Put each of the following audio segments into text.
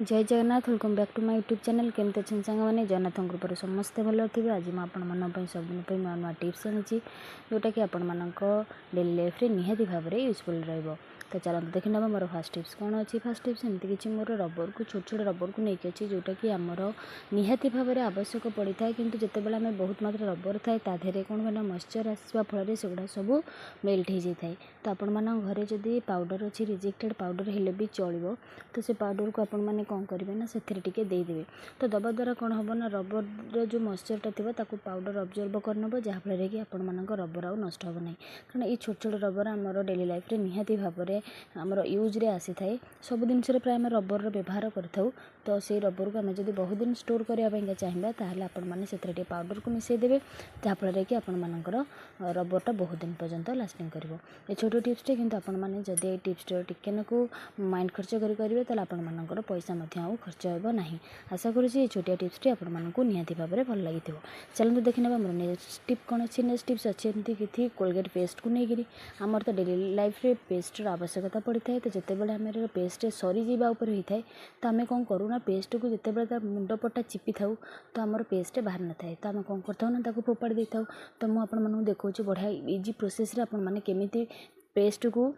जय Jagannath welcome back to my YouTube channel केमती अच्छे सांग मैंने जगन्नाथ कृपा समस्ते भल थे। आज मुझे सबदिन नुआ नुआ टिप्स आनी जोटा कि आपण डेली लाइफ निहाती भाव में यूजफुल रहा। तो चलते देखी ना मोर फास्ट टिप्स कौन अच्छी। फास्ट टिप्स एमती किसी मोर रबर को छोट छोट रबर को लेकिन अच्छी जोटा कि आमर निहाती भाव में आवश्यक पड़ी था कि जितेबाला आम बहुत मात्रा रबर थाए ताधे कौन कहना मॉइस्चर आसवा फल से सब मेल्ट हो जाए। तो आपण घरे जदि पाउडर अच्छी रिजेक्टेड पाउडर हेले भी चलो तो से पाउडर को आपण मैंने कौन करेंगे ना से देदेवे। तो दबा द्वारा कौन हम ना रबर जो मॉइस्चरटा थी पाउडर अब्जर्व करनब जहाँफल कि आपण रबर आउ नष्ट हे ना। कारण ये छोट छोट रबर आमर डेली लाइफ निहाती भाव में आमर यूज रे आसी थाए। सब जिन प्राय आम रबर व्यवहार करूँ। तो से रबर को आम जब बहुत दिन स्टोर करने चाहिए ताहले आपण मैंने से पाउडर को मिसईदेवे जहाँफल कि आपण रबरटा बहुत दिन पर्यंत लास्टिंग कर। ये छोट टिप्सटे कि आपण मैंने जब ये टिप्सटे टिकेनाकू माइंड खर्च करेंगे तो आपण पैसा आउ खर्च होना। आशा करुँचे छोटिया टिप्सटी आपको निहाती भाव में भल लगी। चलते देखने मोर नेक्स्ट टिप कौन अच्छी। नेक्स्ट टिप्स अच्छी एमती कि कोलगेट पेस्ट को लेकिन आमर तो डेली लाइफ रे पेस्टर आवश्यकता पड़ी थाए। तो जितेबाला आम पेस्ट सरी जावा होता है तो आम कौन करूँ ना पेस्ट को जितेबाला मुंडपटा चिपी था तो आमर पेस्ट बाहर न थाए तो आम कौन कर फोपाड़ी दे था। तो मुझे देखा बढ़िया इजी प्रोसेस मैंने केमी पेस्ट को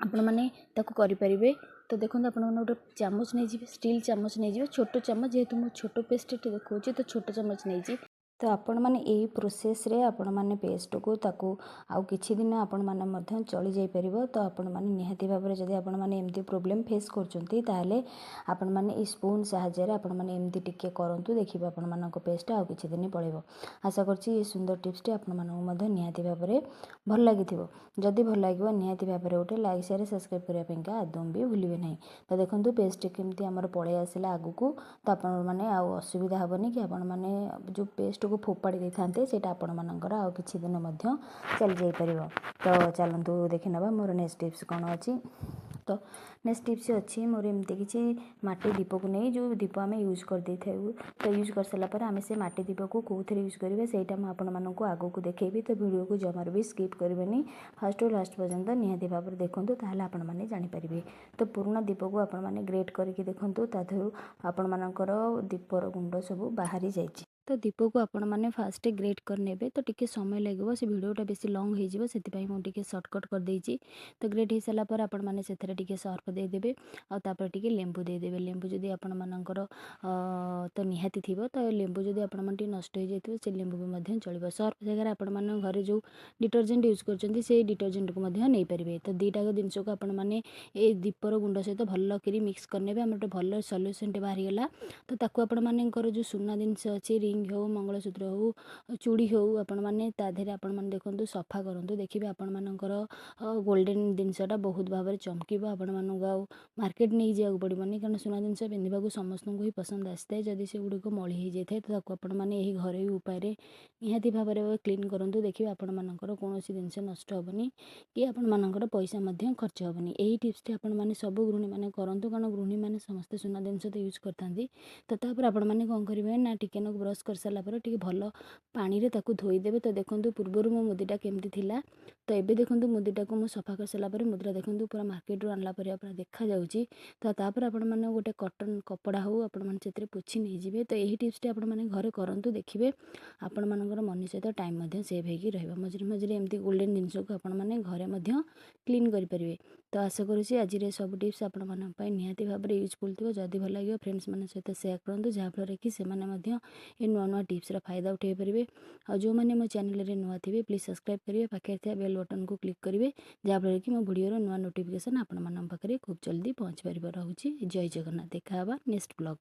आपण मैंने करें। तो देखो आप गोटे चामच नहीं जी स्टील चामच नहीं जी छोट चामच जेहेतु मो छोट पेस्ट देखा तो छोट चामच नहीं। तो आपण मैंने यही प्रोसेस रे आपण मैंने पेस्ट को ताकू आउ किछि दिन आपण मैंने मध्य चली जाई परिबो। तो आपण मैंने निहाती भाव में जदि आपण मैंने एमती प्रॉब्लम फेस करचंती ताहले आपण मैंने ई स्पून सहायता रे आपण मैंने एमती टिके करंतु देखिबा आपण मानको पेस्ट आउ किछि दिन पळेबो। आशा करछि ये सुंदर टिप्स टी आपण मानको मध्य निहाती भाव में भल लागिथिबो। जदि भल लागिबो निहाती भाव में गोटे लाइक शेयर सब्सक्राइब करिया पेंका आदम भी भूलिबे नहीं। तो देखंतु पेस्ट केमती हमर पळे आसिला आगु को तो आपण माने आउ असुविधा हबनी कि आपण माने जो पेस्ट को फोपाड़ी दे थांते सेटा आपण मानकर आउ किछि दिन मध्य चल जाई परिबो। तो चलंतु देखि नबा मोर नेक्स्ट टिप्स कोन अछि। तो नेक्स्ट टिप्स अच्छी मोर एमती किसी माटी दीप को नहीं जो दीप आम यूज कर दे था। तो यूज कर सारा पर आम से माटी दीप को कौन यूज करेंगे सहीटा मुझे आगू को देखेबी। तो वीडियो को जमार भी स्किप करेंगे फर्स्ट और लास्ट पर्यंत निहाती भाव में देखूँ ताहले आपण मैंने जानीपारे। तो पुराना दीप को आपण मैंने ग्रेट करके देखूँ ताधर आपण मानकर दीपर गुंड सब बाहरी जाइए। तो दीप को आपण मैंने फास्ट ग्रेट कर नेबे तो टिके समय लगे से वीडियोटा बेसी लॉन्ग हो मुझे सर्टकट कर देछि। तो ग्रेट हो सारा पर आपण मैंने से सर्फ देदेवे आपर टिके लेंबू देदेवे। लेंबू जदि आपण मानकर तो निहाती थी तो लेंबू जदि आपण मैंने नष्ट हो जाए से लेंबू भी चलो। सर्फ जगह आपण मैंने घरे जो डिटर्जेंट यूज कर से डिटर्जेंट को नहीं पारे। तो दुईटा जिनस को आपण मैंने ये दीपर गुंड सहित भल कर मिक्स करने आम गोटे भल सल्यूशन बाहरीगला। तो ताकू आपण मानकर जो सुना जिनस अच्छी रिंग हो मंगलसूत्र हो चूड़ी हो आपण मैंने ताधे आपण मैंने देखो सफा करूँ देखिए आपण मानकर गोल्डन जिनसटा बहुत भाव में चमक आपण मानक आउ मार्केट नहीं जावाक पड़ोनी। कारण सुना जिनस पिंधा समस्त को ही पसंद आसी है। जदि से गुड़िक मली हो जाए तो आपण मैंने यही घरेलू उपाय निहाती भाव में क्लीन करूँ देखिए आपण मानकर कौन जिनस नष्ट हेनी कि आपण मानकर पैसा खर्च हेनी। यही टिप्स आपण मैंने सब गृहिणी मैंने करूँ कारण गृहिणी मैंने समस्त सुना जिनस तो यूज करते। तो तापर आपण मैंने कौन करेंगे ना टिके ब्रश कर सारापर टे भल पानी धोईदेवे। तो देखो पूर्वर मो मुदीटा केमती थिला तो एबे देखो मुदीटा को सफा कर सारापर मुद्रा देखो पूरा मार्केट रू आनला पर पूरा देखा जाउची। तो तापर आपण मैंने गोटे कॉटन कपड़ा हो आपण मैंने से पोछी नहीं जीवे। तो यही टिप्स आपण मैंने घरे करंतु देखिए आपण मानकर मनी सहित टाइम सेव होगी रहिबा। मझे मझे एमती गोल्डन जिनस को आपण मैंने घरे क्लीन करेंगे। तो आशा करुँची आज सब टिप्स आपण मानी निहाती भाव में यूजफुल थी। जदि भल लगे फ्रेंड्स मान सहित सेयार करूँ जहाँफल कि से ये नुआ नुआ टिप्स फायदा उठे पारे। और जो मैंने मो चैनल रे नुआ थे प्लीज सब्सक्राइब करेंगे पाखे थे बेल बटन को क्लिक करेंगे जहाँफल कि मो वीडियो नुआ नोटिफिकेशन आपण पाखे खूब जल्दी पहुँच पार। रोचे जय जगन्नाथ देखा नेक्स्ट ब्लॉग।